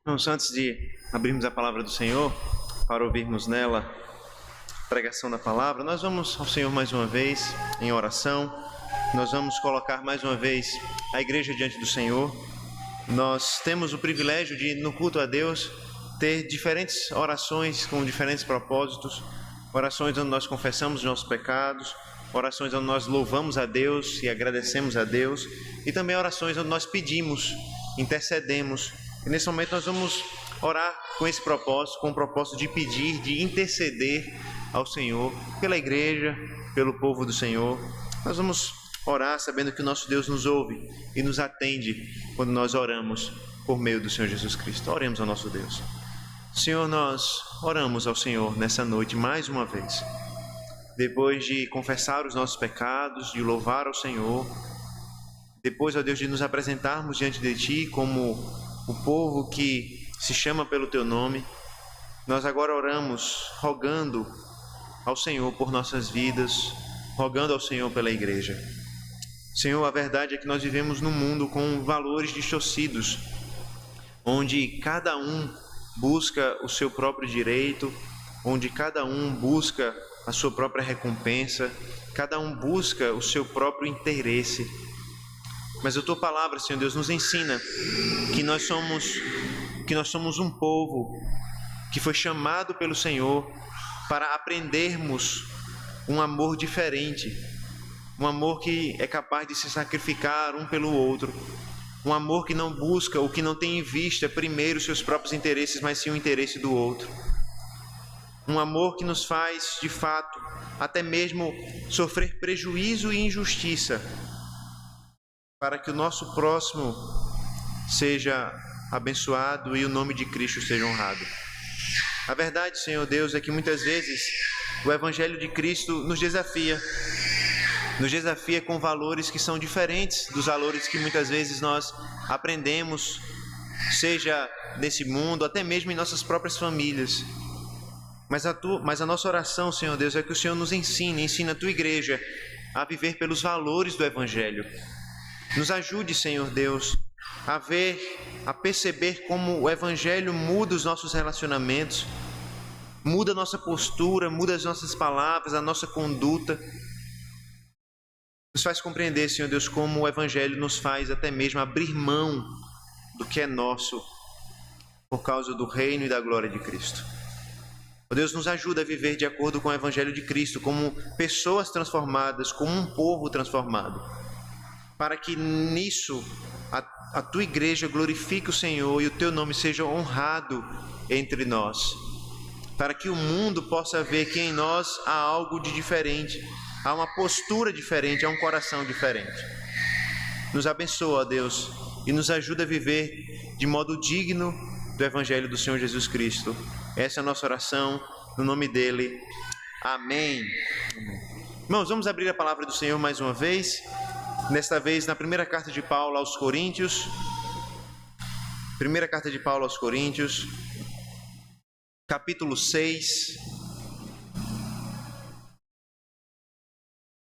Irmãos, antes de abrirmos a palavra do Senhor, para ouvirmos nela a pregação da palavra, nós vamos ao Senhor mais uma vez em oração. Nós vamos colocar mais uma vez a igreja diante do Senhor. Nós temos o privilégio de, no culto a Deus, ter diferentes orações com diferentes propósitos, orações onde nós confessamos os nossos pecados, orações onde nós louvamos a Deus e agradecemos a Deus, e também orações onde nós pedimos, intercedemos. E nesse momento nós vamos orar com esse propósito, com o propósito de pedir, de interceder ao Senhor, pela igreja, pelo povo do Senhor. Nós vamos orar sabendo que o nosso Deus nos ouve e nos atende quando nós oramos por meio do Senhor Jesus Cristo. Oremos ao nosso Deus. Senhor, nós oramos ao Senhor nessa noite mais uma vez. Depois de confessar os nossos pecados, de louvar ao Senhor, depois, ó Deus, de nos apresentarmos diante de Ti como o povo que se chama pelo Teu nome, nós agora oramos rogando ao Senhor por nossas vidas, rogando ao Senhor pela igreja. Senhor, a verdade é que nós vivemos num mundo com valores distorcidos, onde cada um busca o seu próprio direito, onde cada um busca a sua própria recompensa, cada um busca o seu próprio interesse. Mas a Tua palavra, Senhor Deus, nos ensina que nós somos um povo que foi chamado pelo Senhor para aprendermos um amor diferente, um amor que é capaz de se sacrificar um pelo outro, um amor que não busca ou que não tem em vista primeiro os seus próprios interesses, mas sim o interesse do outro. Um amor que nos faz, de fato, até mesmo sofrer prejuízo e injustiça, para que o nosso próximo seja abençoado e o nome de Cristo seja honrado. A verdade, Senhor Deus, é que muitas vezes o Evangelho de Cristo nos desafia com valores que são diferentes dos valores que muitas vezes nós aprendemos, seja nesse mundo, até mesmo em nossas próprias famílias. Mas a nossa oração, Senhor Deus, é que o Senhor nos ensina a Tua igreja a viver pelos valores do Evangelho. Nos ajude, Senhor Deus, a perceber como o Evangelho muda os nossos relacionamentos, muda a nossa postura, muda as nossas palavras, a nossa conduta. Nos faz compreender, Senhor Deus, como o Evangelho nos faz até mesmo abrir mão do que é nosso por causa do reino e da glória de Cristo. Ó Deus, nos ajuda a viver de acordo com o Evangelho de Cristo, como pessoas transformadas, como um povo transformado, para que nisso a Tua igreja glorifique o Senhor e o Teu nome seja honrado entre nós, para que o mundo possa ver que em nós há algo de diferente, há uma postura diferente, há um coração diferente. Nos abençoa, ó Deus, e nos ajuda a viver de modo digno do Evangelho do Senhor Jesus Cristo. Essa é a nossa oração, no nome dEle. Amém. Irmãos, vamos abrir a palavra do Senhor mais uma vez. Desta vez na primeira carta de Paulo aos Coríntios. Primeira carta de Paulo aos Coríntios, capítulo 6.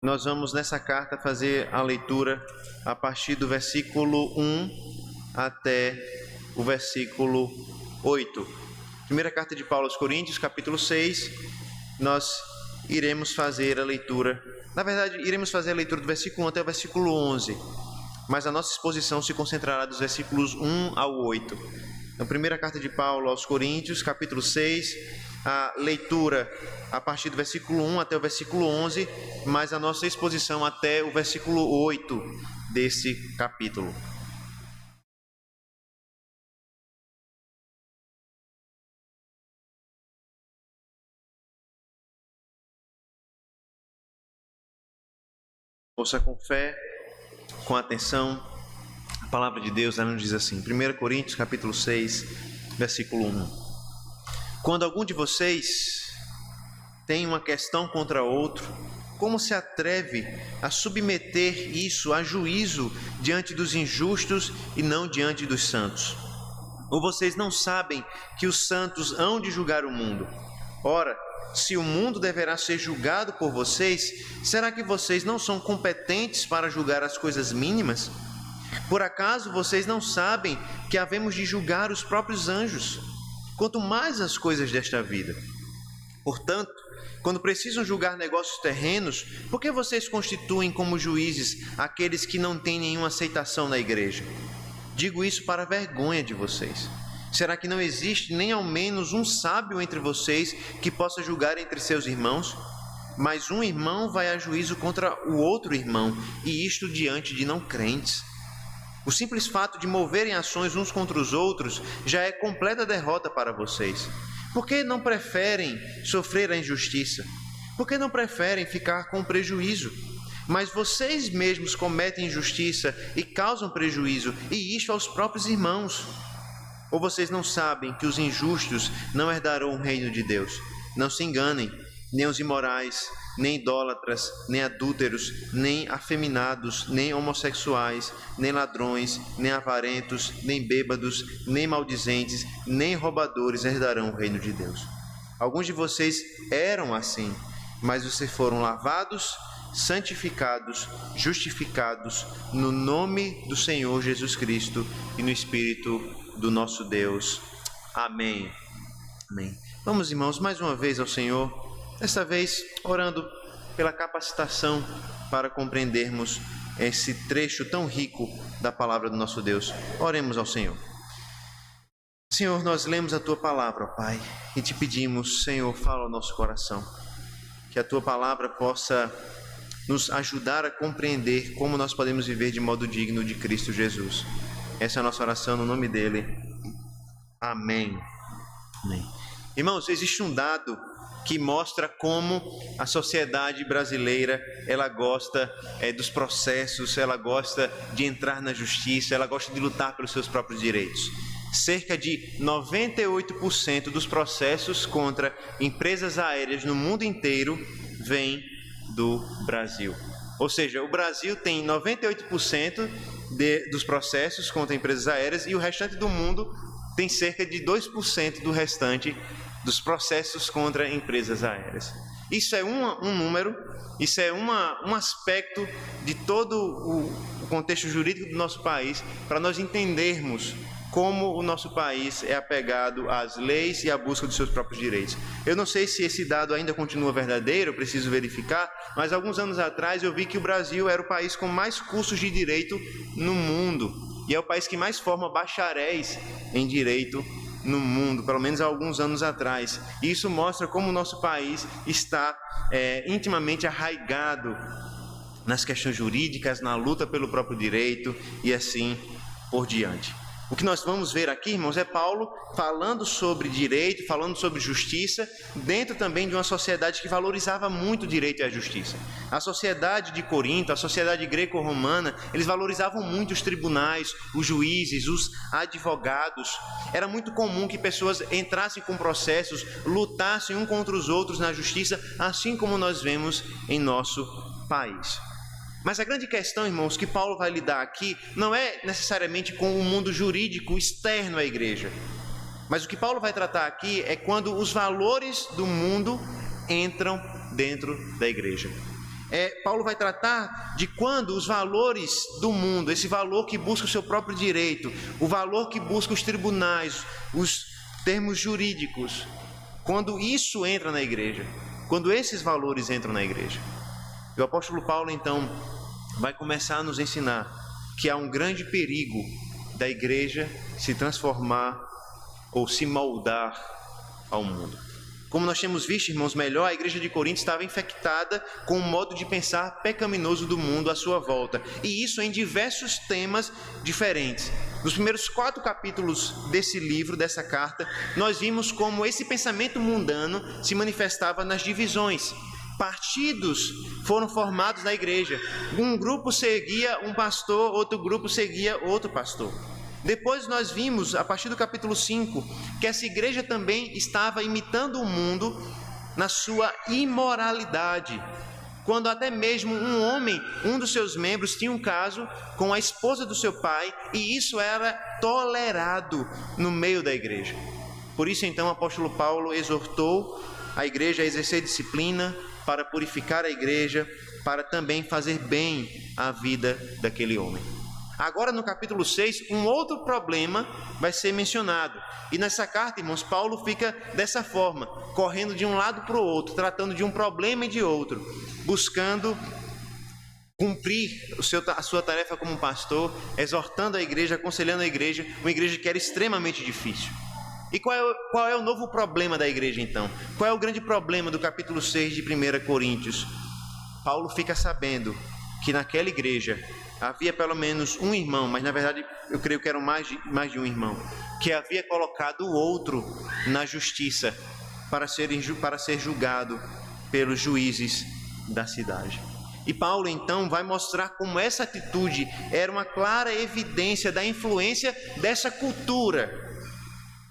Nós vamos nessa carta fazer a leitura a partir do versículo 1 até o versículo 8. Primeira carta de Paulo aos Coríntios, capítulo 6, nós iremos fazer a leitura. Na verdade, iremos fazer a leitura do versículo 1 até o versículo 11, mas a nossa exposição se concentrará dos versículos 1 ao 8. Então, primeira carta de Paulo aos Coríntios, capítulo 6, a leitura a partir do versículo 1 até o versículo 11, mas a nossa exposição até o versículo 8 desse capítulo. Ouça com fé, com atenção, a palavra de Deus, ela nos diz assim, 1 Coríntios capítulo 6, versículo 1. Quando algum de vocês tem uma questão contra outro, como se atreve a submeter isso a juízo diante dos injustos e não diante dos santos? Ou vocês não sabem que os santos hão de julgar o mundo? Ora, se o mundo deverá ser julgado por vocês, será que vocês não são competentes para julgar as coisas mínimas? Por acaso vocês não sabem que havemos de julgar os próprios anjos, quanto mais as coisas desta vida? Portanto, quando precisam julgar negócios terrenos, por que vocês constituem como juízes aqueles que não têm nenhuma aceitação na igreja? Digo isso para a vergonha de vocês. Será que não existe nem ao menos um sábio entre vocês que possa julgar entre seus irmãos? Mas um irmão vai a juízo contra o outro irmão, e isto diante de não crentes. O simples fato de moverem ações uns contra os outros já é completa derrota para vocês. Por que não preferem sofrer a injustiça? Por que não preferem ficar com prejuízo? Mas vocês mesmos cometem injustiça e causam prejuízo, e isto aos próprios irmãos. Ou vocês não sabem que os injustos não herdarão o reino de Deus? Não se enganem, nem os imorais, nem idólatras, nem adúlteros, nem afeminados, nem homossexuais, nem ladrões, nem avarentos, nem bêbados, nem maldizentes, nem roubadores herdarão o reino de Deus. Alguns de vocês eram assim, mas vocês foram lavados, santificados, justificados no nome do Senhor Jesus Cristo e no Espírito do nosso Deus. Amém. Amém. Vamos, irmãos, mais uma vez ao Senhor, desta vez orando pela capacitação para compreendermos esse trecho tão rico da palavra do nosso Deus. Oremos ao Senhor. Senhor, nós lemos a Tua palavra, Pai, e te pedimos, Senhor, fala ao nosso coração, que a Tua palavra possa nos ajudar a compreender como nós podemos viver de modo digno de Cristo Jesus. Essa é a nossa oração no nome dEle. Amém. Amém. Irmãos, existe um dado que mostra como a sociedade brasileira, ela gosta dos processos, ela gosta de entrar na justiça, ela gosta de lutar pelos seus próprios direitos. Cerca de 98% dos processos contra empresas aéreas no mundo inteiro vêm do Brasil. Ou seja, o Brasil tem 98% dos processos contra empresas aéreas e o restante do mundo tem cerca de 2% do restante dos processos contra empresas aéreas. Isso é um número, isso é um aspecto de todo o contexto jurídico do nosso país, para nós entendermos como o nosso país é apegado às leis e à busca dos seus próprios direitos. Eu não sei se esse dado ainda continua verdadeiro, eu preciso verificar, mas alguns anos atrás eu vi que o Brasil era o país com mais cursos de direito no mundo, e é o país que mais forma bacharéis em direito no mundo, pelo menos há alguns anos atrás. E isso mostra como o nosso país está intimamente arraigado nas questões jurídicas, na luta pelo próprio direito e assim por diante. O que nós vamos ver aqui, irmãos, é Paulo falando sobre direito, falando sobre justiça, dentro também de uma sociedade que valorizava muito o direito e a justiça. A sociedade de Corinto, a sociedade greco-romana, eles valorizavam muito os tribunais, os juízes, os advogados. Era muito comum que pessoas entrassem com processos, lutassem um contra os outros na justiça, assim como nós vemos em nosso país. Mas a grande questão, irmãos, que Paulo vai lidar aqui não é necessariamente com o mundo jurídico externo à igreja. Mas o que Paulo vai tratar aqui é quando os valores do mundo entram dentro da igreja. Paulo vai tratar de quando os valores do mundo, esse valor que busca o seu próprio direito, o valor que busca os tribunais, os termos jurídicos, quando isso entra na igreja, quando esses valores entram na igreja. E o apóstolo Paulo, então, vai começar a nos ensinar que há um grande perigo da igreja se transformar ou se moldar ao mundo. Como nós temos visto, irmãos, melhor, a igreja de Corinto estava infectada com o modo de pensar pecaminoso do mundo à sua volta. E isso em diversos temas diferentes. Nos primeiros 4 capítulos desse livro, dessa carta, nós vimos como esse pensamento mundano se manifestava nas divisões. Partidos foram formados na igreja. Um grupo seguia um pastor, outro grupo seguia outro pastor. Depois nós vimos, a partir do capítulo 5, que essa igreja também estava imitando o mundo na sua imoralidade. Quando até mesmo um homem, um dos seus membros, tinha um caso com a esposa do seu pai, e isso era tolerado no meio da igreja. Por isso, então, o apóstolo Paulo exortou a igreja a exercer disciplina, para purificar a igreja, para também fazer bem à vida daquele homem. Agora, no capítulo 6, um outro problema vai ser mencionado. E nessa carta, irmãos, Paulo fica dessa forma, correndo de um lado para o outro, tratando de um problema e de outro, buscando cumprir a sua tarefa como pastor, exortando a igreja, aconselhando a igreja, uma igreja que era extremamente difícil. E qual é o novo problema da igreja, então? Qual é o grande problema do capítulo 6 de 1 Coríntios? Paulo fica sabendo que naquela igreja havia pelo menos um irmão, mas na verdade eu creio que eram mais de um irmão, que havia colocado o outro na justiça para ser julgado pelos juízes da cidade. E Paulo então vai mostrar como essa atitude era uma clara evidência da influência dessa cultura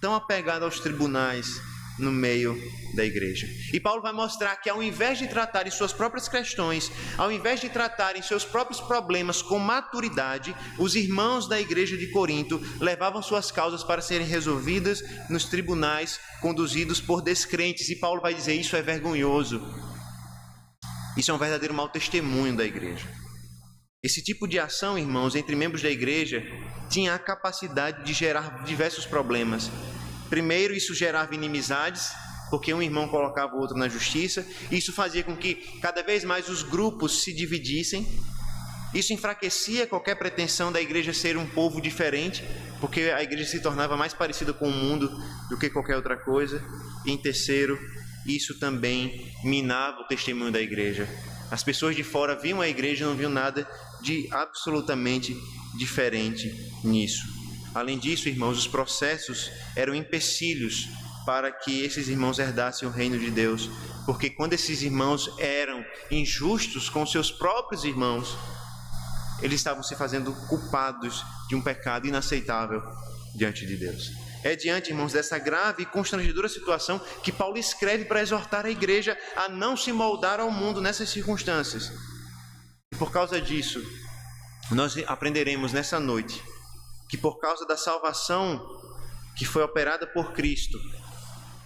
tão apegada aos tribunais no meio da igreja. E Paulo vai mostrar que ao invés de tratarem suas próprias questões, ao invés de tratarem seus próprios problemas com maturidade, os irmãos da igreja de Corinto levavam suas causas para serem resolvidas nos tribunais conduzidos por descrentes. E Paulo vai dizer: isso é vergonhoso. Isso é um verdadeiro mau testemunho da igreja. Esse tipo de ação, irmãos, entre membros da igreja, tinha a capacidade de gerar diversos problemas. Primeiro, isso gerava inimizades, porque um irmão colocava o outro na justiça. Isso fazia com que cada vez mais os grupos se dividissem. Isso enfraquecia qualquer pretensão da igreja ser um povo diferente, porque a igreja se tornava mais parecida com o mundo do que qualquer outra coisa. E em terceiro, isso também minava o testemunho da igreja. As pessoas de fora viam a igreja e não viam nada de absolutamente diferente nisso. Além disso, irmãos, os processos eram empecilhos para que esses irmãos herdassem o reino de Deus, porque quando esses irmãos eram injustos com seus próprios irmãos, eles estavam se fazendo culpados de um pecado inaceitável diante de Deus. É diante, irmãos, dessa grave e constrangedora situação que Paulo escreve para exortar a igreja a não se moldar ao mundo nessas circunstâncias. E por causa disso, nós aprenderemos nessa noite que por causa da salvação que foi operada por Cristo,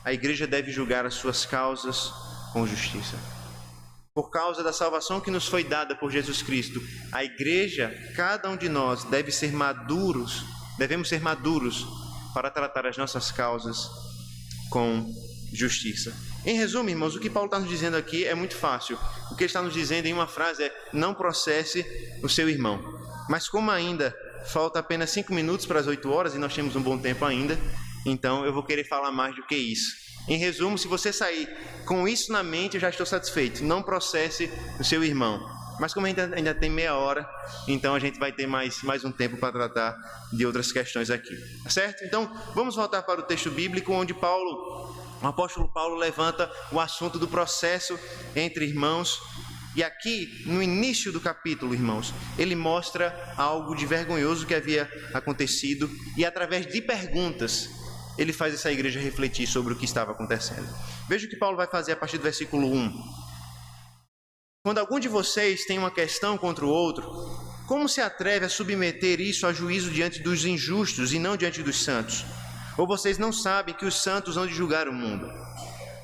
a igreja deve julgar as suas causas com justiça. Por causa da salvação que nos foi dada por Jesus Cristo, a igreja, cada um de nós, devemos ser maduros para tratar as nossas causas com justiça. Em resumo, irmãos, o que Paulo está nos dizendo aqui é muito fácil. O que ele está nos dizendo em uma frase é: não processe o seu irmão. Mas como ainda falta apenas 5 minutos para as 8 horas e nós temos um bom tempo ainda, então eu vou querer falar mais do que isso. Em resumo, se você sair com isso na mente, eu já estou satisfeito. Não processe o seu irmão. Mas como ainda tem meia hora, então a gente vai ter mais um tempo para tratar de outras questões aqui. Tá certo? Então, vamos voltar para o texto bíblico, onde o apóstolo Paulo levanta o assunto do processo entre irmãos. E aqui, no início do capítulo, irmãos, ele mostra algo de vergonhoso que havia acontecido e, através de perguntas, ele faz essa igreja refletir sobre o que estava acontecendo. Veja o que Paulo vai fazer a partir do versículo 1. Quando algum de vocês tem uma questão contra o outro, como se atreve a submeter isso a juízo diante dos injustos e não diante dos santos? Ou vocês não sabem que os santos hão de julgar o mundo?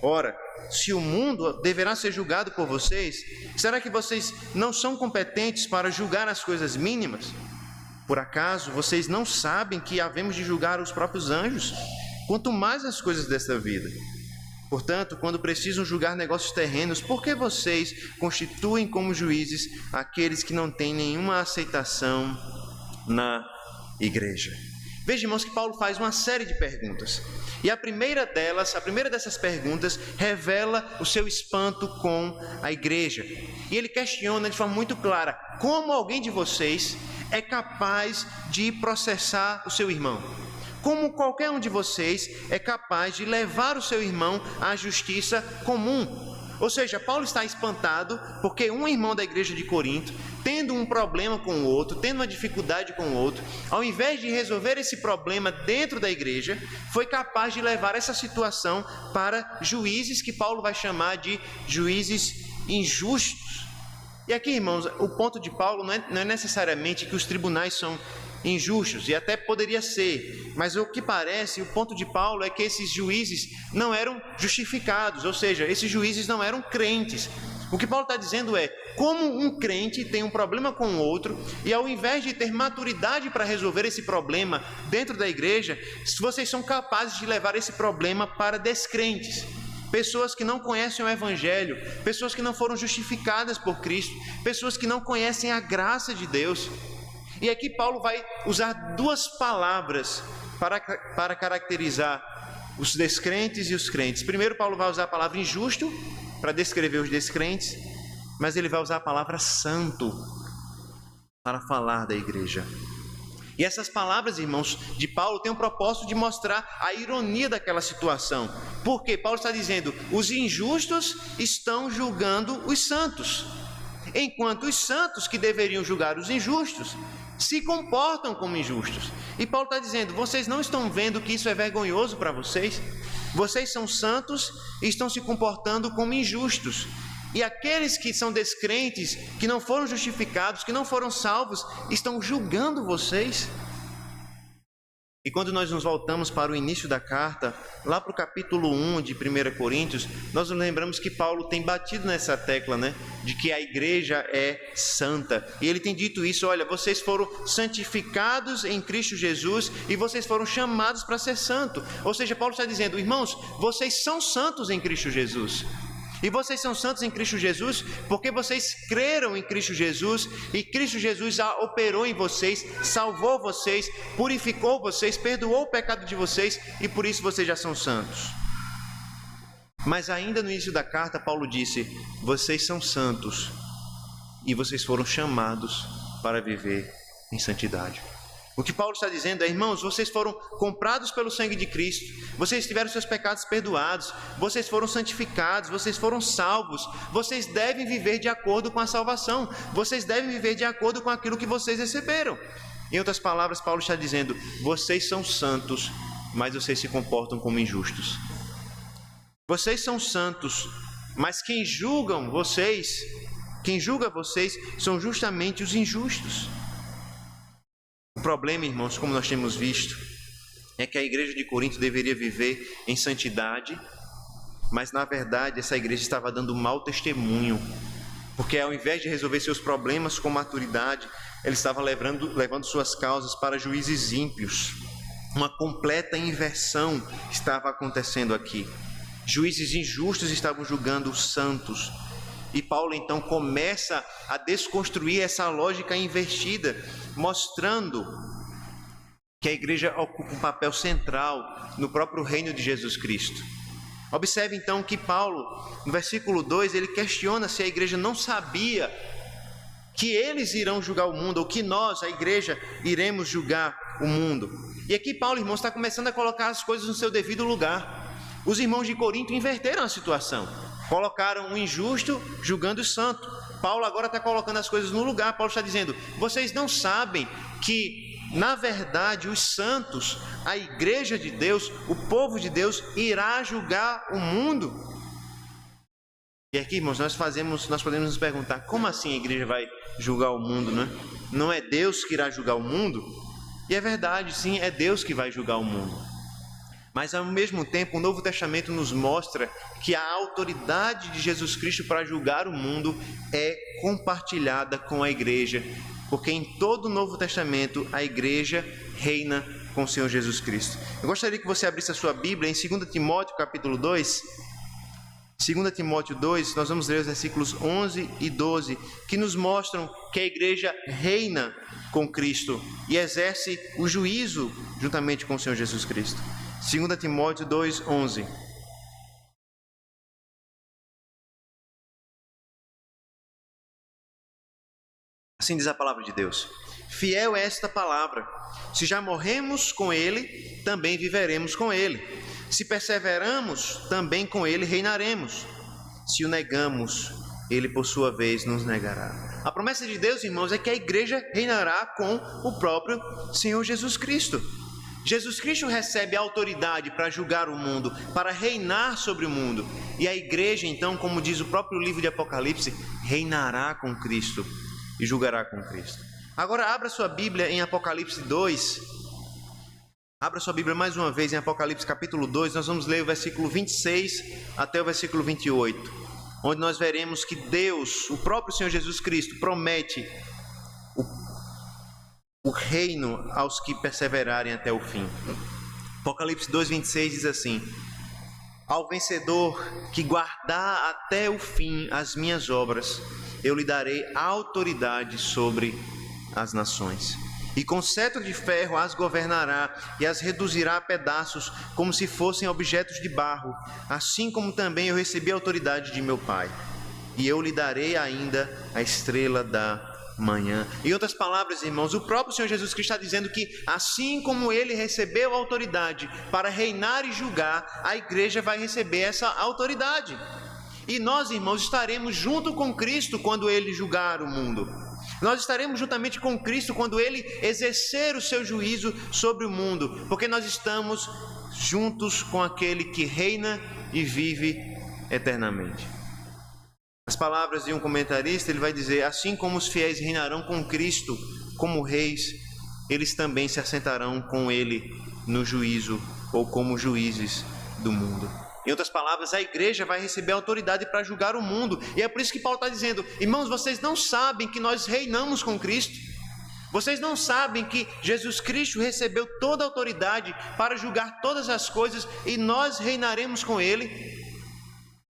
Ora, se o mundo deverá ser julgado por vocês, será que vocês não são competentes para julgar as coisas mínimas? Por acaso vocês não sabem que havemos de julgar os próprios anjos? Quanto mais as coisas desta vida. Portanto, quando precisam julgar negócios terrenos, por que vocês constituem como juízes aqueles que não têm nenhuma aceitação na igreja? Veja, irmãos, que Paulo faz uma série de perguntas. E a primeira dessas perguntas revela o seu espanto com a igreja. E ele questiona de forma muito clara: como alguém de vocês é capaz de processar o seu irmão? Como qualquer um de vocês é capaz de levar o seu irmão à justiça comum? Ou seja, Paulo está espantado porque um irmão da igreja de Corinto, tendo um problema com o outro, tendo uma dificuldade com o outro, ao invés de resolver esse problema dentro da igreja, foi capaz de levar essa situação para juízes que Paulo vai chamar de juízes injustos. E aqui, irmãos, o ponto de Paulo não é necessariamente que os tribunais são injustos, e até poderia ser, mas o que parece, o ponto de Paulo é que esses juízes não eram justificados, ou seja, esses juízes não eram crentes. O que Paulo está dizendo é, como um crente tem um problema com o outro, e ao invés de ter maturidade para resolver esse problema dentro da igreja, vocês são capazes de levar esse problema para descrentes, pessoas que não conhecem o Evangelho, pessoas que não foram justificadas por Cristo, pessoas que não conhecem a graça de Deus. E aqui Paulo vai usar duas palavras para caracterizar os descrentes e os crentes. Primeiro, Paulo vai usar a palavra injusto para descrever os descrentes, mas ele vai usar a palavra santo para falar da igreja. E essas palavras, irmãos, de Paulo têm o propósito de mostrar a ironia daquela situação. Porque Paulo está dizendo, os injustos estão julgando os santos, enquanto os santos que deveriam julgar os injustos se comportam como injustos. E Paulo está dizendo, vocês não estão vendo que isso é vergonhoso para vocês? Vocês são santos e estão se comportando como injustos. E aqueles que são descrentes, que não foram justificados, que não foram salvos, estão julgando vocês. E quando nós nos voltamos para o início da carta, lá para o capítulo 1 de 1 Coríntios, nós nos lembramos que Paulo tem batido nessa tecla, de que a igreja é santa. E ele tem dito isso, olha, vocês foram santificados em Cristo Jesus e vocês foram chamados para ser santo. Ou seja, Paulo está dizendo, irmãos, vocês são santos em Cristo Jesus. E vocês são santos em Cristo Jesus porque vocês creram em Cristo Jesus e Cristo Jesus operou em vocês, salvou vocês, purificou vocês, perdoou o pecado de vocês e por isso vocês já são santos. Mas ainda no início da carta, Paulo disse, vocês são santos e vocês foram chamados para viver em santidade. O que Paulo está dizendo é, irmãos, vocês foram comprados pelo sangue de Cristo, vocês tiveram seus pecados perdoados, vocês foram santificados, vocês foram salvos, vocês devem viver de acordo com a salvação, vocês devem viver de acordo com aquilo que vocês receberam. Em outras palavras, Paulo está dizendo, vocês são santos, mas vocês se comportam como injustos. Vocês são santos, mas quem julga vocês são justamente os injustos. O problema, irmãos, como nós temos visto, é que a igreja de Corinto deveria viver em santidade, mas na verdade essa igreja estava dando mau testemunho, porque ao invés de resolver seus problemas com maturidade, ele estava levando suas causas para juízes ímpios. Uma completa inversão estava acontecendo aqui. Juízes injustos estavam julgando os santos. E Paulo então começa a desconstruir essa lógica invertida, mostrando que a igreja ocupa um papel central no próprio reino de Jesus Cristo. Observe então que Paulo, no versículo 2, ele questiona se a igreja não sabia que eles irão julgar o mundo, ou que nós, a igreja, iremos julgar o mundo. E aqui Paulo, irmãos, está começando a colocar as coisas no seu devido lugar. Os irmãos de Corinto inverteram a situação. Colocaram o injusto julgando o santo. Paulo agora está colocando as coisas no lugar. Paulo está dizendo, vocês não sabem que, na verdade, os santos, a igreja de Deus, o povo de Deus, irá julgar o mundo? E aqui, irmãos, nós podemos nos perguntar, como assim a igreja vai julgar o mundo, né? Não é Deus que irá julgar o mundo? E é verdade, sim, é Deus que vai julgar o mundo. Mas, ao mesmo tempo, o Novo Testamento nos mostra que a autoridade de Jesus Cristo para julgar o mundo é compartilhada com a igreja, porque em todo o Novo Testamento a igreja reina com o Senhor Jesus Cristo. Eu gostaria que você abrisse a sua Bíblia em 2 Timóteo, capítulo 2. 2 Timóteo 2, nós vamos ler os versículos 11 e 12, que nos mostram que a igreja reina com Cristo e exerce o juízo juntamente com o Senhor Jesus Cristo. 2 Timóteo 2, 11. Assim diz a palavra de Deus. Fiel é esta palavra. Se já morremos com ele, também viveremos com ele. Se perseveramos, também com ele reinaremos. Se o negamos, ele por sua vez nos negará. A promessa de Deus, irmãos, é que a igreja reinará com o próprio Senhor Jesus Cristo. Jesus Cristo recebe a autoridade para julgar o mundo, para reinar sobre o mundo. E a igreja, então, como diz o próprio livro de Apocalipse, reinará com Cristo e julgará com Cristo. Agora, abra sua Bíblia em Apocalipse 2. Abra sua Bíblia mais uma vez em Apocalipse capítulo 2. Nós vamos ler o versículo 26 até o versículo 28. onde nós veremos que Deus, o próprio Senhor Jesus Cristo, promete o reino aos que perseverarem até o fim. Apocalipse 2:26 diz assim: ao vencedor que guardar até o fim as minhas obras, eu lhe darei autoridade sobre as nações. E com cetro de ferro as governará e as reduzirá a pedaços, como se fossem objetos de barro, assim como também eu recebi a autoridade de meu Pai. E eu lhe darei ainda a estrela da manhã. Em outras palavras, irmãos, o próprio Senhor Jesus Cristo está dizendo que assim como ele recebeu a autoridade para reinar e julgar, a igreja vai receber essa autoridade. E nós, irmãos, estaremos junto com Cristo quando ele julgar o mundo. Nós estaremos juntamente com Cristo quando ele exercer o seu juízo sobre o mundo, porque nós estamos juntos com aquele que reina e vive eternamente. As palavras de um comentarista, ele vai dizer: assim como os fiéis reinarão com Cristo como reis, eles também se assentarão com ele no juízo ou como juízes do mundo. Em outras palavras, a igreja vai receber autoridade para julgar o mundo. E é por isso que Paulo está dizendo: irmãos, vocês não sabem que nós reinamos com Cristo? Vocês não sabem que Jesus Cristo recebeu toda a autoridade para julgar todas as coisas e nós reinaremos com ele?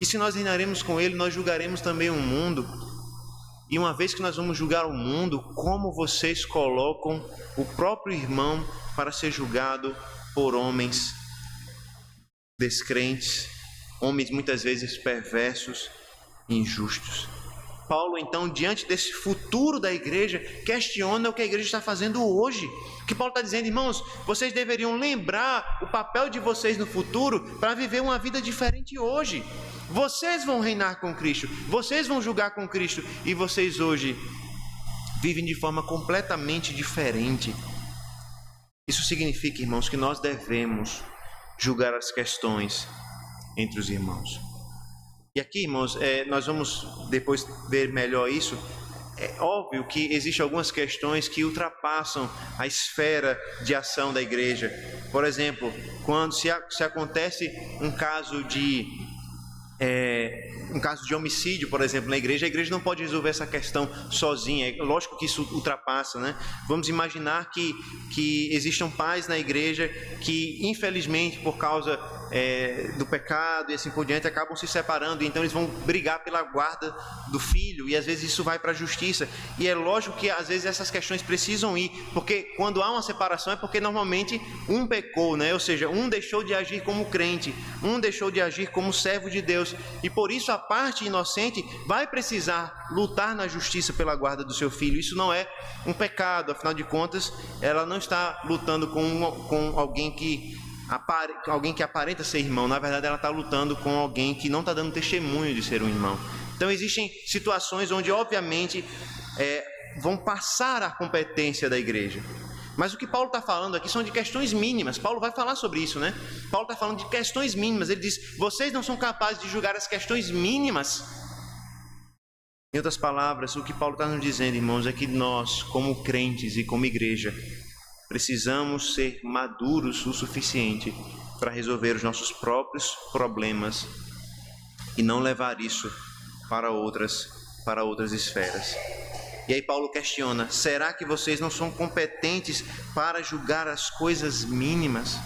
E se nós reinaremos com ele, nós julgaremos também o mundo. E uma vez que nós vamos julgar o mundo, como vocês colocam o próprio irmão para ser julgado por homens descrentes, homens muitas vezes perversos e injustos? Paulo, então, diante desse futuro da igreja, questiona o que a igreja está fazendo hoje. O que Paulo está dizendo: irmãos, vocês deveriam lembrar o papel de vocês no futuro para viver uma vida diferente hoje. Vocês vão reinar com Cristo, vocês vão julgar com Cristo, e vocês hoje vivem de forma completamente diferente. Isso significa, irmãos, que nós devemos julgar as questões entre os irmãos. E aqui, irmãos, nós vamos depois ver melhor isso. É óbvio que existem algumas questões que ultrapassam a esfera de ação da igreja. Por exemplo, quando se acontece um caso de homicídio, por exemplo, na igreja, a igreja não pode resolver essa questão sozinha. É lógico que isso ultrapassa, né? Vamos imaginar que existam pais na igreja que, infelizmente, por causa do pecado e assim por diante, acabam se separando, e então eles vão brigar pela guarda do filho, e às vezes isso vai para a justiça. E é lógico que às vezes essas questões precisam ir, porque quando há uma separação é porque normalmente um pecou, né? Ou seja, um deixou de agir como crente, um deixou de agir como servo de Deus, e por isso a parte inocente vai precisar lutar na justiça pela guarda do seu filho. Isso não é um pecado, afinal de contas, ela não está lutando com alguém que aparenta ser irmão. Na verdade, ela está lutando com alguém que não está dando testemunho de ser um irmão. Então existem situações onde obviamente vão passar a competência da igreja. Mas o que Paulo está falando aqui são de questões mínimas. Paulo vai falar sobre isso, né? Paulo está falando de questões mínimas. Ele diz: vocês não são capazes de julgar as questões mínimas. Em outras palavras, o que Paulo está nos dizendo, irmãos, é que nós, como crentes e como igreja, precisamos ser maduros o suficiente para resolver os nossos próprios problemas e não levar isso para outras esferas. E aí Paulo questiona: será que vocês não são competentes para julgar as coisas mínimas?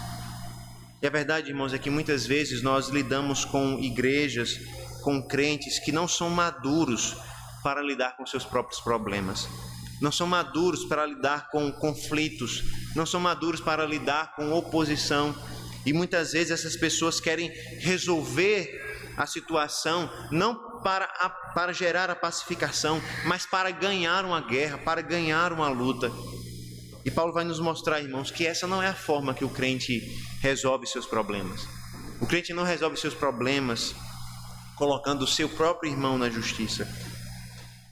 E a verdade, irmãos, é que muitas vezes nós lidamos com igrejas, com crentes que não são maduros para lidar com seus próprios problemas. Não são maduros para lidar com conflitos, não são maduros para lidar com oposição. E muitas vezes essas pessoas querem resolver a situação não para gerar a pacificação, mas para ganhar uma guerra, para ganhar uma luta. E Paulo vai nos mostrar, irmãos, que essa não é a forma que o crente resolve seus problemas. O crente não resolve seus problemas colocando o seu próprio irmão na justiça.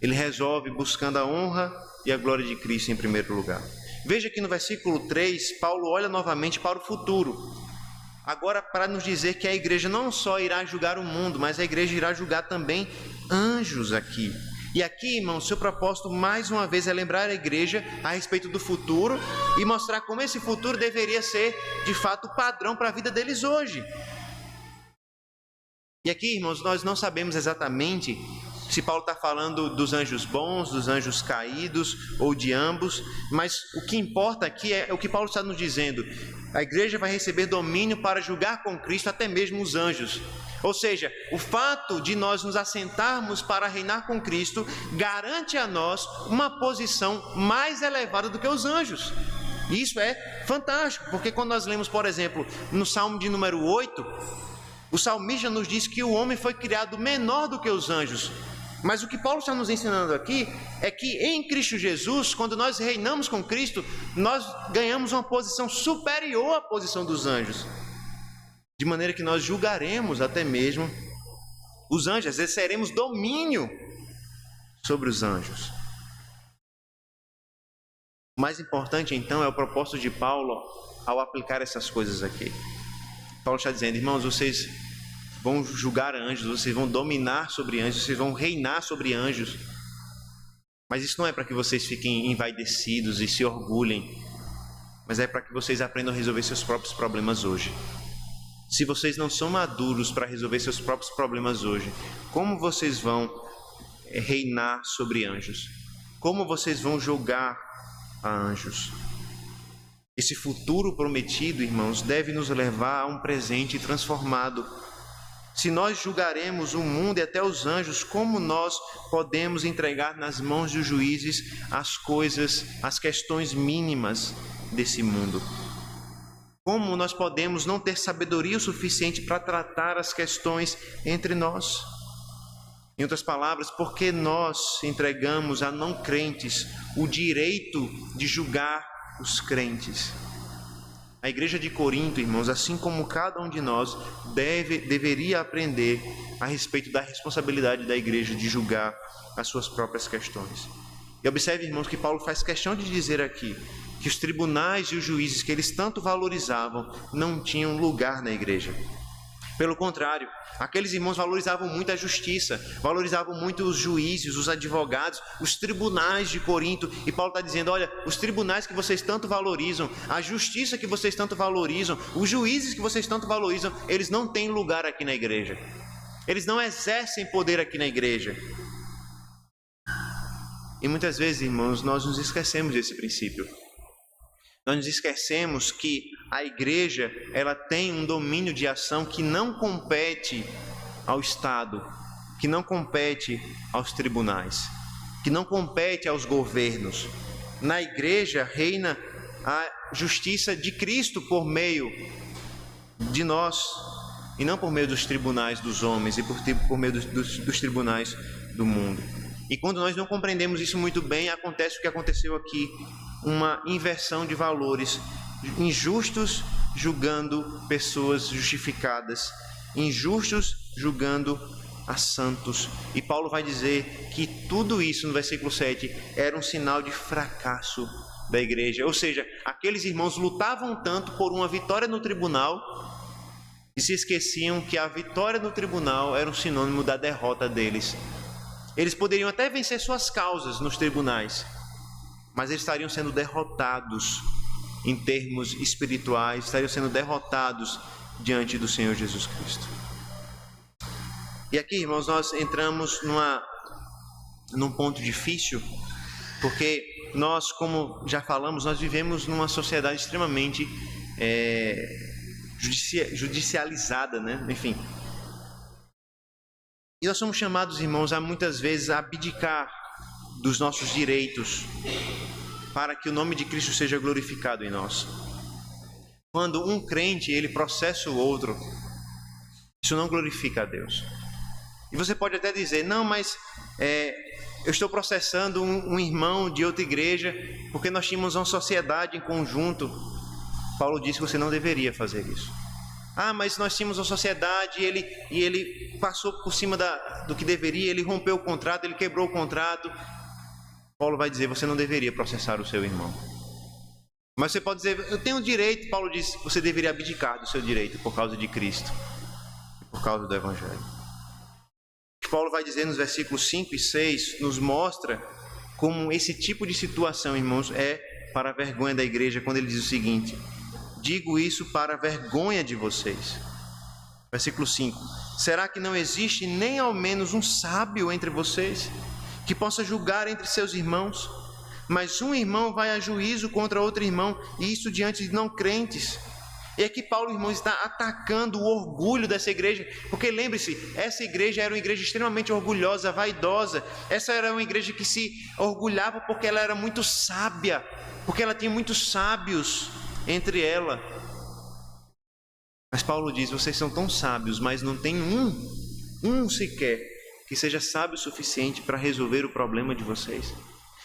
Ele resolve buscando a honra e a glória de Cristo em primeiro lugar. Veja que no versículo 3, Paulo olha novamente para o futuro. Agora, para nos dizer que a igreja não só irá julgar o mundo, mas a igreja irá julgar também anjos aqui. E aqui, irmão, seu propósito mais uma vez é lembrar a igreja a respeito do futuro e mostrar como esse futuro deveria ser, de fato, o padrão para a vida deles hoje. E aqui, irmãos, nós não sabemos exatamente se Paulo está falando dos anjos bons, dos anjos caídos ou de ambos, mas o que importa aqui é o que Paulo está nos dizendo. A igreja vai receber domínio para julgar com Cristo até mesmo os anjos. Ou seja, o fato de nós nos assentarmos para reinar com Cristo garante a nós uma posição mais elevada do que os anjos. Isso é fantástico, porque quando nós lemos, por exemplo, no Salmo de número 8, o salmista nos diz que o homem foi criado menor do que os anjos. Mas o que Paulo está nos ensinando aqui é que em Cristo Jesus, quando nós reinamos com Cristo, nós ganhamos uma posição superior à posição dos anjos. De maneira que nós julgaremos até mesmo os anjos, exerceremos domínio sobre os anjos. O mais importante então é o propósito de Paulo ao aplicar essas coisas aqui. Paulo está dizendo, irmãos, vocês vão julgar anjos, vocês vão dominar sobre anjos, vocês vão reinar sobre anjos. Mas isso não é para que vocês fiquem envaidecidos e se orgulhem, mas é para que vocês aprendam a resolver seus próprios problemas hoje. Se vocês não são maduros para resolver seus próprios problemas hoje, como vocês vão reinar sobre anjos? Como vocês vão julgar a anjos? Esse futuro prometido, irmãos, deve nos levar a um presente transformado. Se nós julgaremos o mundo e até os anjos, como nós podemos entregar nas mãos dos juízes as coisas, as questões mínimas desse mundo? Como nós podemos não ter sabedoria o suficiente para tratar as questões entre nós? Em outras palavras, por que nós entregamos a não crentes o direito de julgar os crentes? A igreja de Corinto, irmãos, assim como cada um de nós, deveria aprender a respeito da responsabilidade da igreja de julgar as suas próprias questões. E observe, irmãos, que Paulo faz questão de dizer aqui que os tribunais e os juízes que eles tanto valorizavam não tinham lugar na igreja. Pelo contrário, aqueles irmãos valorizavam muito a justiça, valorizavam muito os juízes, os advogados, os tribunais de Corinto. E Paulo está dizendo, olha, os tribunais que vocês tanto valorizam, a justiça que vocês tanto valorizam, os juízes que vocês tanto valorizam, eles não têm lugar aqui na igreja. Eles não exercem poder aqui na igreja. E muitas vezes, irmãos, nós nos esquecemos desse princípio. Nós nos esquecemos que a igreja, ela tem um domínio de ação que não compete ao Estado, que não compete aos tribunais, que não compete aos governos. Na igreja reina a justiça de Cristo por meio de nós, e não por meio dos tribunais dos homens e por meio dos tribunais do mundo. E quando nós não compreendemos isso muito bem, acontece o que aconteceu aqui, uma inversão de valores, injustos julgando pessoas justificadas, injustos julgando a santos. E Paulo vai dizer que tudo isso, no versículo 7, era um sinal de fracasso da igreja. Ou seja, aqueles irmãos lutavam tanto por uma vitória no tribunal e se esqueciam que a vitória no tribunal era um sinônimo da derrota deles. Eles poderiam até vencer suas causas nos tribunais, mas eles estariam sendo derrotados em termos espirituais, estariam sendo derrotados diante do Senhor Jesus Cristo. E aqui, irmãos, nós entramos num ponto difícil, porque nós, como já falamos, nós vivemos numa sociedade extremamente judicializada, né? Enfim. E nós somos chamados, irmãos, a muitas vezes a abdicar dos nossos direitos para que o nome de Cristo seja glorificado em nós. Quando um crente, ele processa o outro, isso não glorifica a Deus. E você pode até dizer, não, mas eu estou processando um irmão de outra igreja porque nós tínhamos uma sociedade em conjunto. Paulo disse que você não deveria fazer isso. Ah, mas nós tínhamos uma sociedade e ele passou por cima do que deveria, ele rompeu o contrato, ele quebrou o contrato. Paulo vai dizer, você não deveria processar o seu irmão. Mas você pode dizer, eu tenho direito. Paulo diz, você deveria abdicar do seu direito por causa de Cristo, por causa do Evangelho. O que Paulo vai dizer nos versículos 5 e 6 nos mostra como esse tipo de situação, irmãos, é para a vergonha da igreja, quando ele diz o seguinte: digo isso para a vergonha de vocês. Versículo 5. Será que não existe nem ao menos um sábio entre vocês, que possa julgar entre seus irmãos? Mas um irmão vai a juízo contra outro irmão, e isso diante de não crentes. E aqui Paulo, irmãos, está atacando o orgulho dessa igreja, porque lembre-se, essa igreja era uma igreja extremamente orgulhosa, vaidosa. Essa era uma igreja que se orgulhava porque ela era muito sábia, porque ela tinha muitos sábios entre ela. Mas Paulo diz, vocês são tão sábios, mas não tem um sequer que seja sábio o suficiente para resolver o problema de vocês.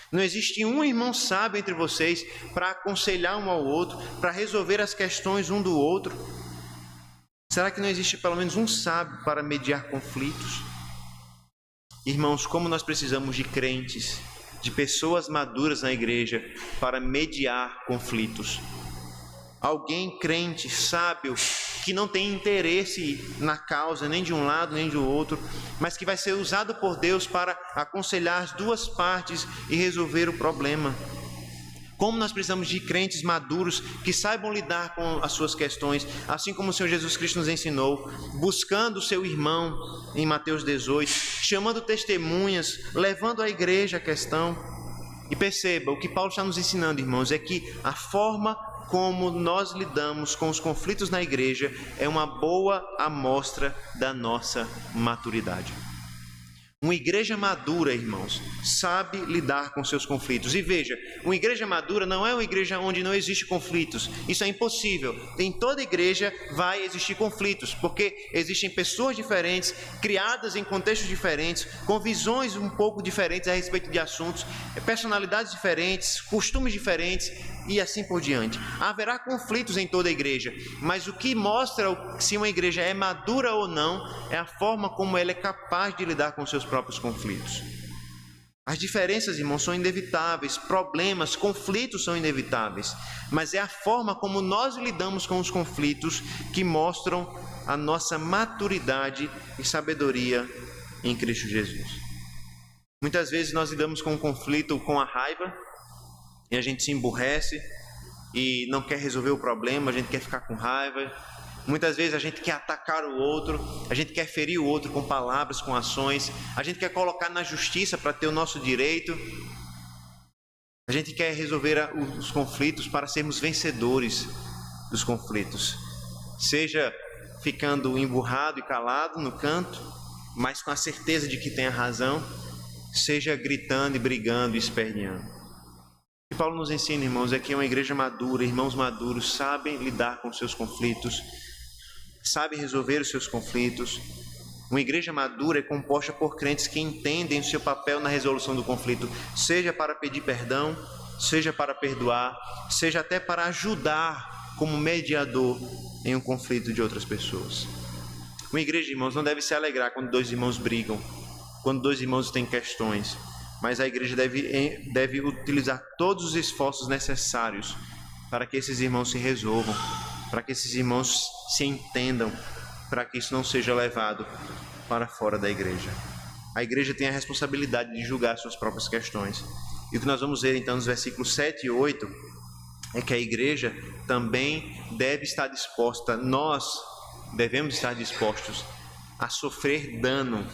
Não existe um irmão sábio entre vocês para aconselhar um ao outro, para resolver as questões um do outro. Será que não existe pelo menos um sábio para mediar conflitos? Irmãos, como nós precisamos de crentes, de pessoas maduras na igreja para mediar conflitos. Alguém crente, sábio, que não tem interesse na causa, nem de um lado, nem do outro, mas que vai ser usado por Deus para aconselhar as duas partes e resolver o problema. Como nós precisamos de crentes maduros que saibam lidar com as suas questões, assim como o Senhor Jesus Cristo nos ensinou, buscando o seu irmão em Mateus 18, chamando testemunhas, levando à igreja a questão. E perceba, o que Paulo está nos ensinando, irmãos, é que a forma como nós lidamos com os conflitos na igreja é uma boa amostra da nossa maturidade. Uma igreja madura, irmãos, sabe lidar com seus conflitos. E veja, uma igreja madura não é uma igreja onde não existe conflitos. Isso é impossível. Em toda igreja vai existir conflitos, porque existem pessoas diferentes, criadas em contextos diferentes, com visões um pouco diferentes a respeito de assuntos, personalidades diferentes, costumes diferentes e assim por diante. Haverá conflitos em toda a igreja, mas o que mostra se uma igreja é madura ou não é a forma como ela é capaz de lidar com seus próprios conflitos. As diferenças, irmãos, são inevitáveis, problemas, conflitos são inevitáveis, mas é a forma como nós lidamos com os conflitos que mostram a nossa maturidade e sabedoria em Cristo Jesus. Muitas vezes nós lidamos com um conflito com a raiva e a gente se emburrece e não quer resolver o problema, a gente quer ficar com raiva. Muitas vezes a gente quer atacar o outro, a gente quer ferir o outro com palavras, com ações, a gente quer colocar na justiça para ter o nosso direito, a gente quer resolver os conflitos para sermos vencedores dos conflitos, seja ficando emburrado e calado no canto, mas com a certeza de que tem a razão, seja gritando e brigando e esperneando. O que Paulo nos ensina, irmãos, é que uma igreja madura, irmãos maduros, sabem lidar com seus conflitos, sabe resolver os seus conflitos. Uma igreja madura é composta por crentes que entendem o seu papel na resolução do conflito, seja para pedir perdão, seja para perdoar, seja até para ajudar como mediador em um conflito de outras pessoas. Uma igreja, irmãos, não deve se alegrar quando dois irmãos brigam, quando dois irmãos têm questões, mas a igreja deve utilizar todos os esforços necessários para que esses irmãos se resolvam, para que esses irmãos se entendam, para que isso não seja levado para fora da igreja. A igreja tem a responsabilidade de julgar suas próprias questões. E o que nós vamos ver então nos versículos 7 e 8 é que a igreja também deve estar disposta, nós devemos estar dispostos a sofrer dano,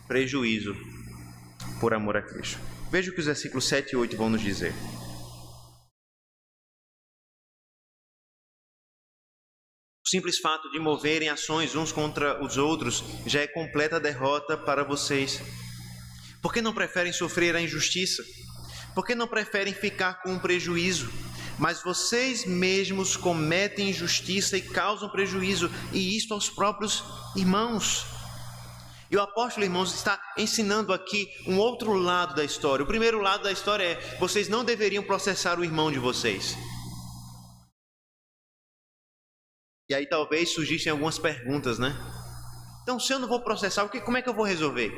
prejuízo, por amor a Cristo. Veja o que os versículos 7 e 8 vão nos dizer. O simples fato de moverem ações uns contra os outros já é completa derrota para vocês. Por que não preferem sofrer a injustiça? Por que não preferem ficar com um prejuízo? Mas vocês mesmos cometem injustiça e causam prejuízo, e isto aos próprios irmãos. E o apóstolo, irmãos, está ensinando aqui um outro lado da história. O primeiro lado da história é: vocês não deveriam processar o irmão de vocês. E aí talvez surgissem algumas perguntas, né? Então, se eu não vou processar, como é que eu vou resolver?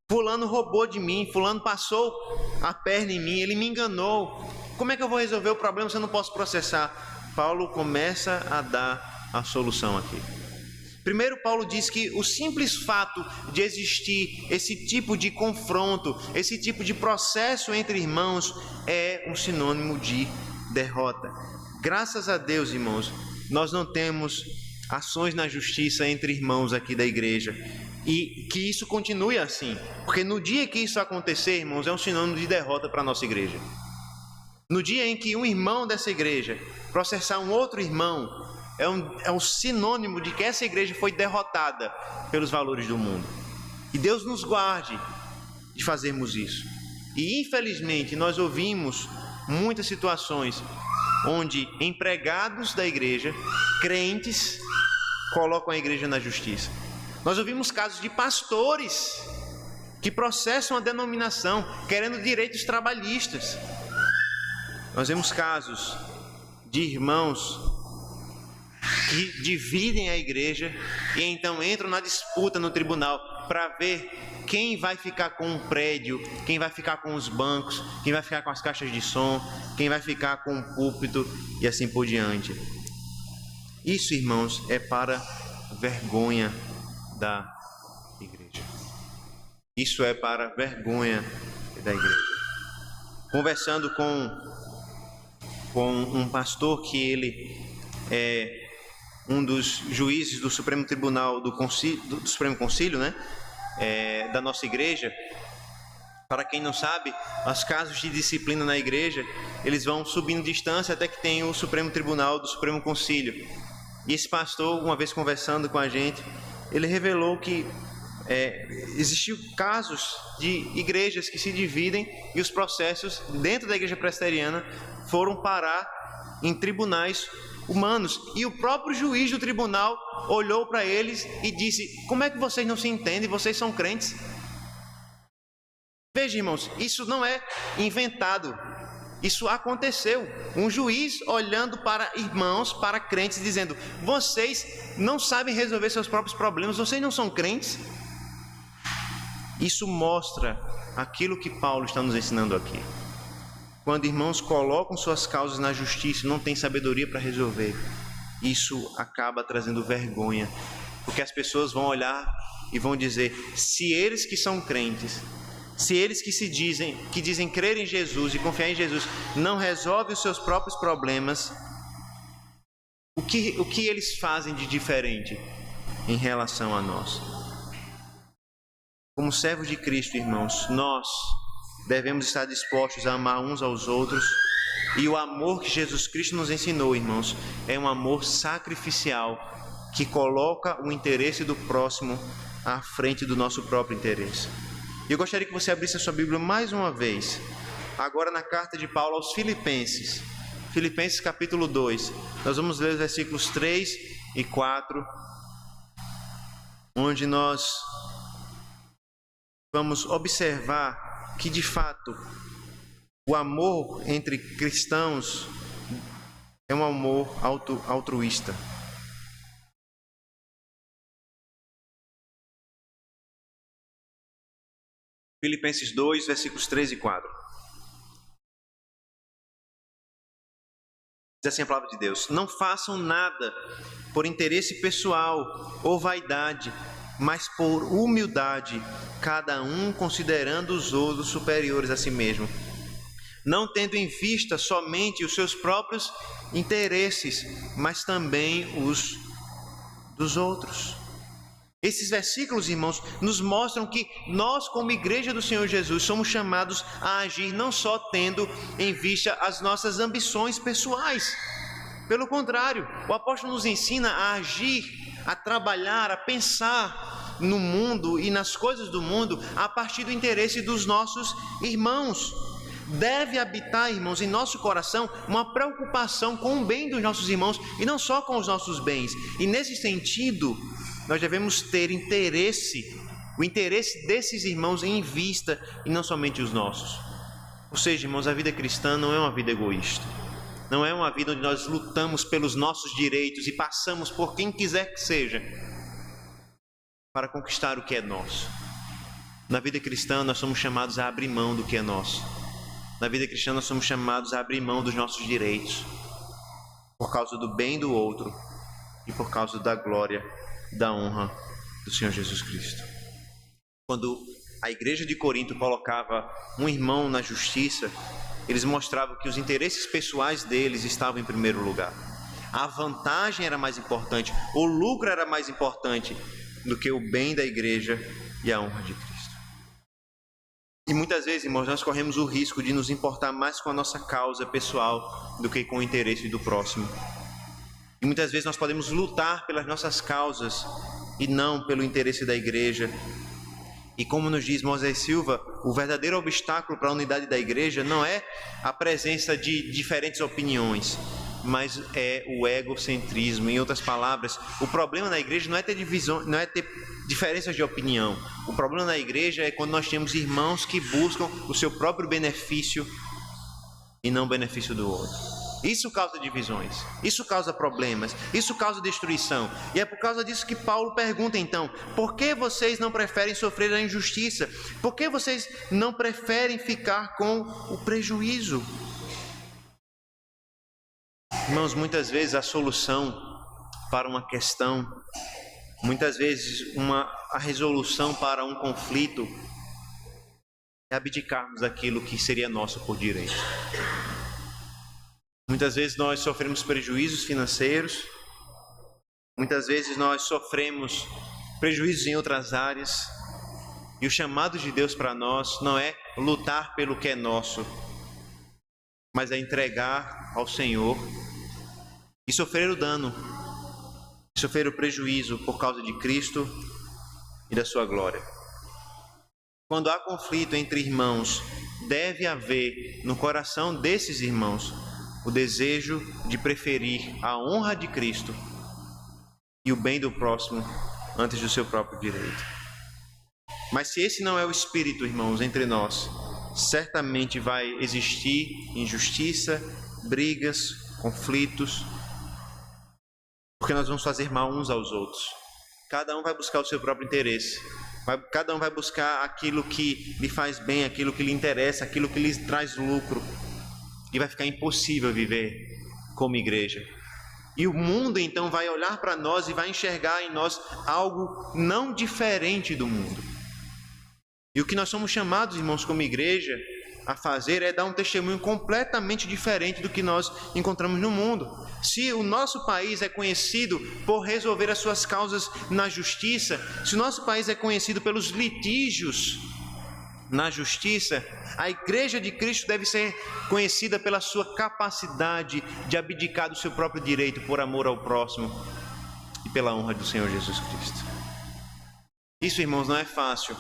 Fulano roubou de mim, fulano passou a perna em mim, ele me enganou. Como é que eu vou resolver o problema se eu não posso processar? Paulo começa a dar a solução aqui. Primeiro, Paulo diz que o simples fato de existir esse tipo de confronto, esse tipo de processo entre irmãos é um sinônimo de derrota. Graças a Deus, irmãos, nós não temos ações na justiça entre irmãos aqui da igreja. E que isso continue assim, porque no dia que isso acontecer, irmãos, é um sinônimo de derrota para a nossa igreja. No dia em que um irmão dessa igreja processar um outro irmão, é um sinônimo de que essa igreja foi derrotada pelos valores do mundo. E Deus nos guarde de fazermos isso. E infelizmente nós ouvimos muitas situações onde empregados da igreja, crentes, colocam a igreja na justiça. Nós ouvimos casos de pastores que processam a denominação, querendo direitos trabalhistas. Nós vemos casos de irmãos que dividem a igreja e então entram na disputa no tribunal para ver quem vai ficar com um prédio, quem vai ficar com os bancos, quem vai ficar com as caixas de som, quem vai ficar com o púlpito e assim por diante. Isso, irmãos, é para vergonha da igreja. Isso é para vergonha da igreja. Conversando com um pastor que ele é um dos juízes do Supremo Tribunal do Supremo Concílio, da nossa igreja. Para quem não sabe, os casos de disciplina na igreja, eles vão subindo distância até que tem o Supremo Tribunal do Supremo Concílio. E esse pastor, uma vez conversando com a gente, ele revelou que existiam casos de igrejas que se dividem e os processos dentro da igreja presbiteriana foram parar em tribunais humanos. E o próprio juiz do tribunal olhou para eles e disse: como é que vocês não se entendem? Vocês são crentes. Veja, irmãos, isso não é inventado. Isso aconteceu. Um juiz olhando para irmãos, para crentes, dizendo: vocês não sabem resolver seus próprios problemas, vocês não são crentes. Isso mostra aquilo que Paulo está nos ensinando aqui. Quando irmãos colocam suas causas na justiça e não têm sabedoria para resolver, isso acaba trazendo vergonha, porque as pessoas vão olhar e vão dizer: se eles que são crentes, se eles que dizem crer em Jesus e confiar em Jesus, não resolvem os seus próprios problemas, o que eles fazem de diferente em relação a nós? Como servos de Cristo, irmãos, nós devemos estar dispostos a amar uns aos outros, e o amor que Jesus Cristo nos ensinou, irmãos, é um amor sacrificial que coloca o interesse do próximo à frente do nosso próprio interesse. Eu gostaria que você abrisse a sua Bíblia mais uma vez, agora na carta de Paulo aos Filipenses, Filipenses capítulo 2, nós vamos ler os versículos 3 e 4, onde nós vamos observar que, de fato, o amor entre cristãos é um amor altruísta. Filipenses 2, versículos 3 e 4. Diz assim a palavra de Deus: não façam nada por interesse pessoal ou vaidade, mas por humildade, cada um considerando os outros superiores a si mesmo, não tendo em vista somente os seus próprios interesses, mas também os dos outros. Esses versículos, irmãos, nos mostram que nós, como igreja do Senhor Jesus, somos chamados a agir não só tendo em vista as nossas ambições pessoais. Pelo contrário, o apóstolo nos ensina a agir, a trabalhar, a pensar no mundo e nas coisas do mundo a partir do interesse dos nossos irmãos. Deve habitar, irmãos, em nosso coração uma preocupação com o bem dos nossos irmãos e não só com os nossos bens. E nesse sentido, nós devemos ter o interesse desses irmãos em vista e não somente os nossos. Ou seja, irmãos, a vida cristã não é uma vida egoísta. Não é uma vida onde nós lutamos pelos nossos direitos e passamos por quem quiser que seja para conquistar o que é nosso. Na vida cristã, nós somos chamados a abrir mão do que é nosso. Na vida cristã, nós somos chamados a abrir mão dos nossos direitos por causa do bem do outro e por causa da glória, da honra do Senhor Jesus Cristo. Quando a igreja de Corinto colocava um irmão na justiça, eles mostravam que os interesses pessoais deles estavam em primeiro lugar. A vantagem era mais importante, o lucro era mais importante do que o bem da igreja e a honra de Cristo. E muitas vezes, irmãos, nós corremos o risco de nos importar mais com a nossa causa pessoal do que com o interesse do próximo. E muitas vezes nós podemos lutar pelas nossas causas e não pelo interesse da igreja. E como nos diz Moisés Silva, o verdadeiro obstáculo para a unidade da igreja não é a presença de diferentes opiniões, mas é o egocentrismo. Em outras palavras, o problema na igreja não é ter divisão, não é ter diferenças de opinião. O problema na igreja é quando nós temos irmãos que buscam o seu próprio benefício e não o benefício do outro. Isso causa divisões, isso causa problemas, isso causa destruição. E é por causa disso que Paulo pergunta então: por que vocês não preferem sofrer a injustiça? Por que vocês não preferem ficar com o prejuízo? Irmãos, muitas vezes a solução para uma questão, muitas vezes a resolução para um conflito é abdicarmos daquilo que seria nosso por direito. Muitas vezes nós sofremos prejuízos financeiros, muitas vezes nós sofremos prejuízos em outras áreas, e o chamado de Deus para nós não é lutar pelo que é nosso, mas é entregar ao Senhor e sofrer o dano, sofrer o prejuízo por causa de Cristo e da sua glória. Quando há conflito entre irmãos, deve haver no coração desses irmãos o desejo de preferir a honra de Cristo e o bem do próximo antes do seu próprio direito. Mas se esse não é o espírito, irmãos, entre nós, certamente vai existir injustiça, brigas, conflitos, porque nós vamos fazer mal uns aos outros. Cada um vai buscar o seu próprio interesse. Cada um vai buscar aquilo que lhe faz bem, aquilo que lhe interessa, aquilo que lhe traz lucro. E vai ficar impossível viver como igreja. E o mundo então vai olhar para nós e vai enxergar em nós algo não diferente do mundo. E o que nós somos chamados, irmãos, como igreja, a fazer é dar um testemunho completamente diferente do que nós encontramos no mundo. Se o nosso país é conhecido por resolver as suas causas na justiça, se o nosso país é conhecido pelos litígios na justiça, a Igreja de Cristo deve ser conhecida pela sua capacidade de abdicar do seu próprio direito por amor ao próximo e pela honra do Senhor Jesus Cristo. Isso, irmãos, não é fácil,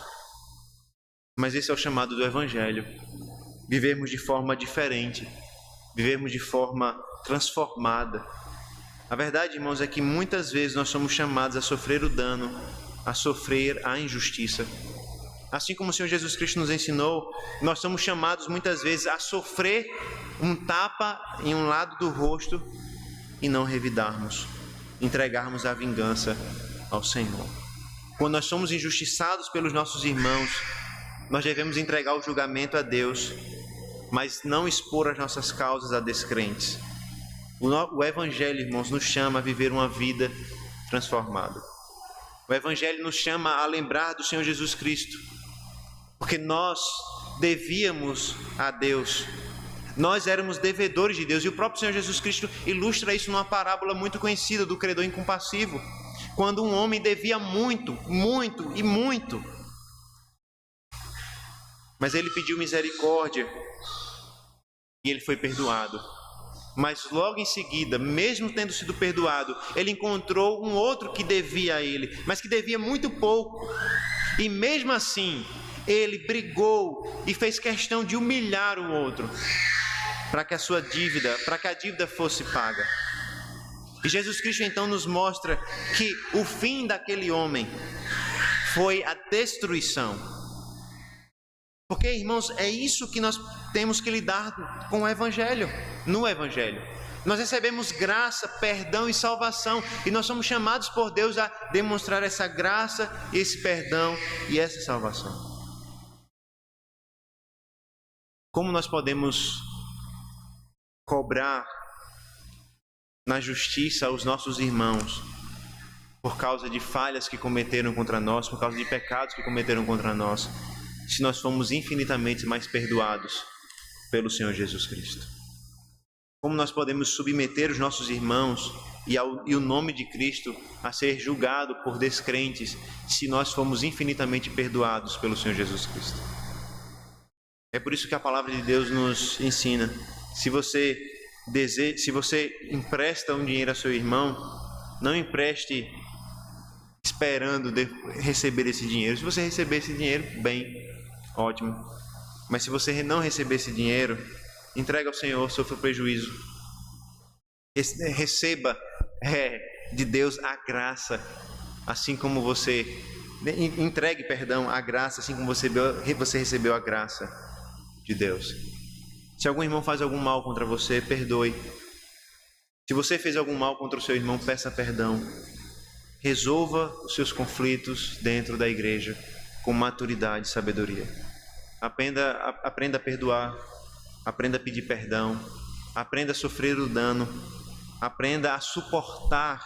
mas esse é o chamado do Evangelho. Vivermos de forma diferente, vivermos de forma transformada. A verdade, irmãos, é que muitas vezes nós somos chamados a sofrer o dano, a sofrer a injustiça. Assim como o Senhor Jesus Cristo nos ensinou, nós somos chamados muitas vezes a sofrer um tapa em um lado do rosto e não revidarmos, entregarmos a vingança ao Senhor. Quando nós somos injustiçados pelos nossos irmãos, nós devemos entregar o julgamento a Deus, mas não expor as nossas causas a descrentes. O Evangelho, irmãos, nos chama a viver uma vida transformada. O Evangelho nos chama a lembrar do Senhor Jesus Cristo, porque nós devíamos a Deus, nós éramos devedores de Deus, e o próprio Senhor Jesus Cristo ilustra isso numa parábola muito conhecida do credor incompassivo, quando um homem devia muito, muito e muito, mas ele pediu misericórdia e ele foi perdoado. Mas logo em seguida, mesmo tendo sido perdoado, ele encontrou um outro que devia a ele, mas que devia muito pouco. E mesmo assim, ele brigou e fez questão de humilhar o outro, para que a dívida fosse paga. E Jesus Cristo então nos mostra que o fim daquele homem foi a destruição. Porque, irmãos, é isso que nós temos que lidar com o Evangelho, no Evangelho. Nós recebemos graça, perdão e salvação, e nós somos chamados por Deus a demonstrar essa graça, esse perdão e essa salvação. Como nós podemos cobrar na justiça aos nossos irmãos por causa de falhas que cometeram contra nós, por causa de pecados que cometeram contra nós, se nós fomos infinitamente mais perdoados pelo Senhor Jesus Cristo? como nós podemos submeter os nossos irmãos e o nome de Cristo a ser julgado por descrentes se nós fomos infinitamente perdoados pelo Senhor Jesus Cristo. É por isso que a palavra de Deus nos ensina: se você empresta um dinheiro a seu irmão, não empreste esperando receber esse dinheiro. Se você receber esse dinheiro, bem, ótimo. Mas se você não receber esse dinheiro, entregue ao Senhor, sofra o prejuízo. Receba de Deus a graça, assim como você entregue, perdão, a graça, assim como você recebeu a graça de Deus. Se algum irmão faz algum mal contra você, perdoe. Se você fez algum mal contra o seu irmão, peça perdão. Resolva os seus conflitos dentro da igreja com maturidade e sabedoria. Aprenda a perdoar, aprenda a pedir perdão, aprenda a sofrer o dano, aprenda a suportar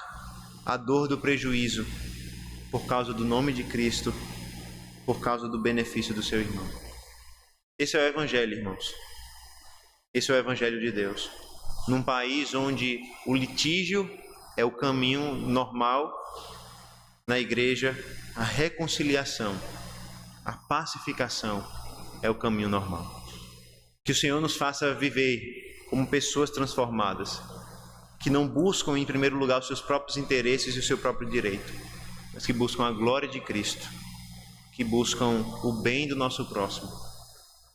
a dor do prejuízo por causa do nome de Cristo, por causa do benefício do seu irmão. Esse é o Evangelho, irmãos. Esse é o Evangelho de Deus. Num país onde o litígio é o caminho normal, na igreja, a reconciliação, a pacificação é o caminho normal. Que o Senhor nos faça viver como pessoas transformadas, que não buscam em primeiro lugar os seus próprios interesses e o seu próprio direito, mas que buscam a glória de Cristo, que buscam o bem do nosso próximo,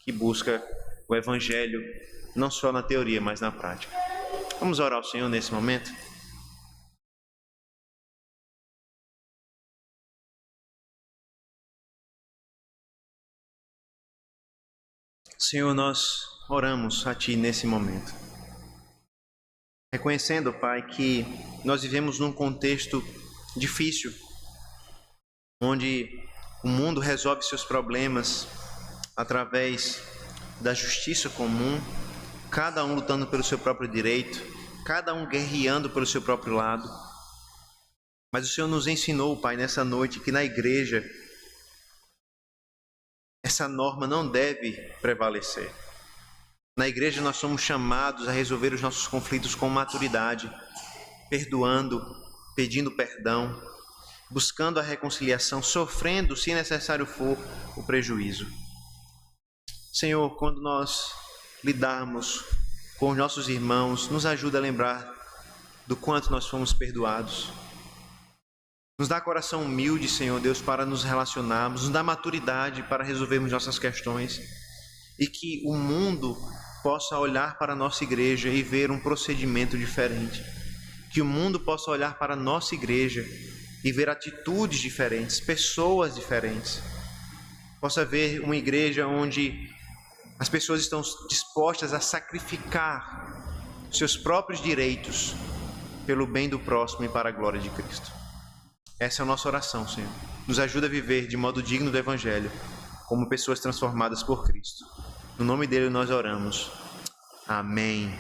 que busca o Evangelho não só na teoria, mas na prática. Vamos orar ao Senhor nesse momento? Senhor, nós oramos a Ti nesse momento, reconhecendo, Pai, que nós vivemos num contexto difícil, onde o mundo resolve seus problemas através da justiça comum, cada um lutando pelo seu próprio direito, cada um guerreando pelo seu próprio lado. Mas o Senhor nos ensinou, Pai, nessa noite, que na igreja essa norma não deve prevalecer. Na igreja nós somos chamados a resolver os nossos conflitos com maturidade, perdoando, pedindo perdão, buscando a reconciliação, sofrendo, se necessário for, o prejuízo. Senhor, quando nós lidarmos com os nossos irmãos, nos ajuda a lembrar do quanto nós fomos perdoados. Nos dá coração humilde, Senhor Deus, para nos relacionarmos, nos dá maturidade para resolvermos nossas questões e que o mundo possa olhar para a nossa igreja e ver um procedimento diferente. Que o mundo possa olhar para a nossa igreja e ver atitudes diferentes, pessoas diferentes. Possa ver uma igreja onde as pessoas estão dispostas a sacrificar seus próprios direitos pelo bem do próximo e para a glória de Cristo. Essa é a nossa oração, Senhor. Nos ajuda a viver de modo digno do Evangelho, como pessoas transformadas por Cristo. No nome dele nós oramos. Amém.